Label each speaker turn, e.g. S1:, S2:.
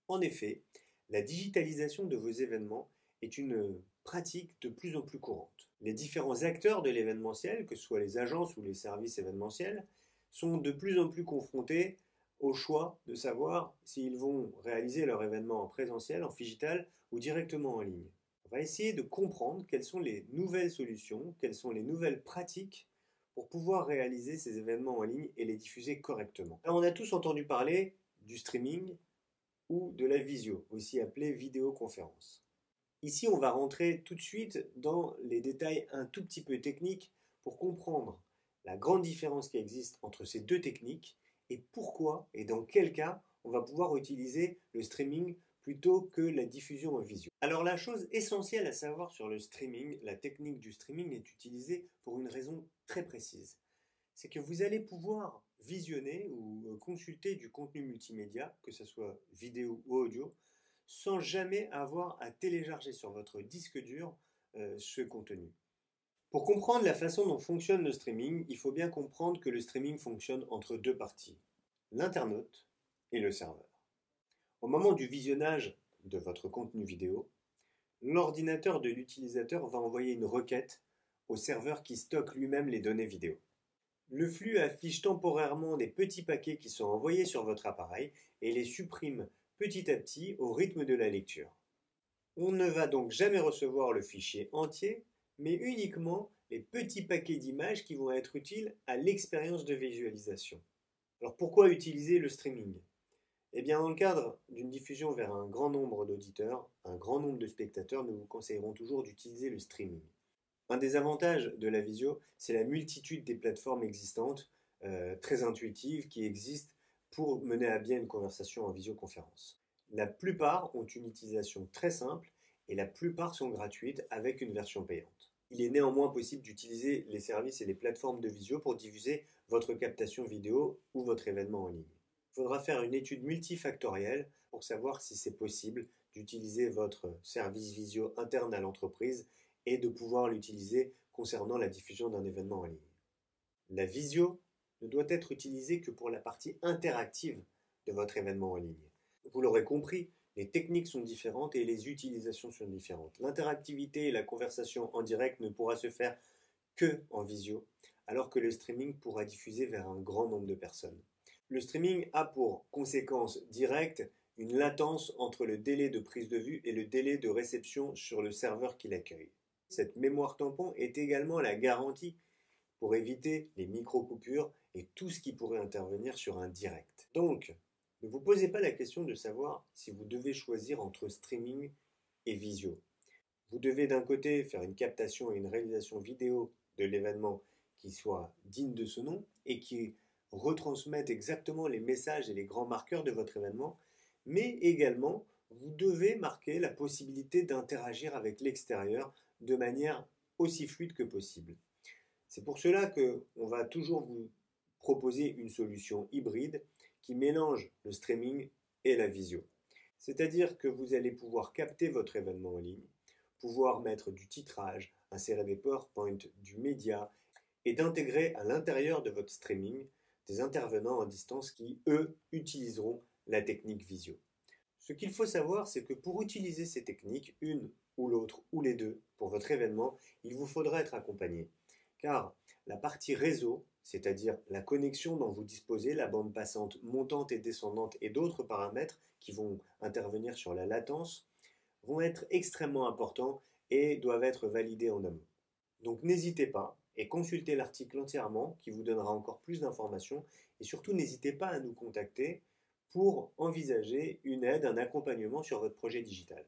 S1: En effet, la digitalisation de vos événements est une pratique de plus en plus courante. Les différents acteurs de l'événementiel, que ce soit les agences ou les services événementiels, sont de plus en plus confrontés au choix de savoir s'ils vont réaliser leur événement en présentiel, en digital ou directement en ligne. On va essayer de comprendre quelles sont les nouvelles solutions, quelles sont les nouvelles pratiques pour pouvoir réaliser ces événements en ligne et les diffuser correctement. Alors on a tous entendu parler du streaming ou de la visio, aussi appelée vidéoconférence. Ici, on va rentrer tout de suite dans les détails un tout petit peu techniques pour comprendre la grande différence qui existe entre ces deux techniques et pourquoi et dans quel cas on va pouvoir utiliser le streaming plutôt que la diffusion en visio. Alors la chose essentielle à savoir sur le streaming, la technique du streaming est utilisée pour une raison très précise. C'est que vous allez pouvoir visionner ou consulter du contenu multimédia, que ce soit vidéo ou audio, sans jamais avoir à télécharger sur votre disque dur ce contenu. Pour comprendre la façon dont fonctionne le streaming, il faut bien comprendre que le streaming fonctionne entre deux parties, l'internaute et le serveur. Au moment du visionnage de votre contenu vidéo, l'ordinateur de l'utilisateur va envoyer une requête au serveur qui stocke lui-même les données vidéo. Le flux affiche temporairement des petits paquets qui sont envoyés sur votre appareil et les supprime petit à petit au rythme de la lecture. On ne va donc jamais recevoir le fichier entier, mais uniquement les petits paquets d'images qui vont être utiles à l'expérience de visualisation. Alors pourquoi utiliser le streaming? Eh bien, dans le cadre d'une diffusion vers un grand nombre d'auditeurs, un grand nombre de spectateurs, nous vous conseillerons toujours d'utiliser le streaming. Un des avantages de la visio, c'est la multitude des plateformes existantes, très intuitives, qui existent pour mener à bien une conversation en visioconférence. La plupart ont une utilisation très simple et la plupart sont gratuites avec une version payante. Il est néanmoins possible d'utiliser les services et les plateformes de visio pour diffuser votre captation vidéo ou votre événement en ligne. Il faudra faire une étude multifactorielle pour savoir si c'est possible d'utiliser votre service visio interne à l'entreprise et de pouvoir l'utiliser concernant la diffusion d'un événement en ligne. La visio ne doit être utilisée que pour la partie interactive de votre événement en ligne. Vous l'aurez compris, les techniques sont différentes et les utilisations sont différentes. L'interactivité et la conversation en direct ne pourra se faire que en visio, alors que le streaming pourra diffuser vers un grand nombre de personnes. Le streaming a pour conséquence directe une latence entre le délai de prise de vue et le délai de réception sur le serveur qui l'accueille. Cette mémoire tampon est également la garantie pour éviter les micro-coupures et tout ce qui pourrait intervenir sur un direct. Donc, ne vous posez pas la question de savoir si vous devez choisir entre streaming et visio. Vous devez d'un côté faire une captation et une réalisation vidéo de l'événement qui soit digne de ce nom et qui retransmette exactement les messages et les grands marqueurs de votre événement, mais également vous devez marquer la possibilité d'interagir avec l'extérieur de manière aussi fluide que possible. C'est pour cela qu'on va toujours vous proposer une solution hybride qui mélange le streaming et la visio. C'est-à-dire que vous allez pouvoir capter votre événement en ligne, pouvoir mettre du titrage, insérer des PowerPoint, du média et d'intégrer à l'intérieur de votre streaming des intervenants à distance qui, eux, utiliseront la technique visio. Ce qu'il faut savoir, c'est que pour utiliser ces techniques, une ou l'autre ou les deux, pour votre événement, il vous faudra être accompagné. Car la partie réseau, c'est-à-dire la connexion dont vous disposez, la bande passante montante et descendante et d'autres paramètres qui vont intervenir sur la latence, vont être extrêmement importants et doivent être validés en amont. Donc n'hésitez pas et consultez l'article entièrement qui vous donnera encore plus d'informations et surtout n'hésitez pas à nous contacter pour envisager une aide, un accompagnement sur votre projet digital.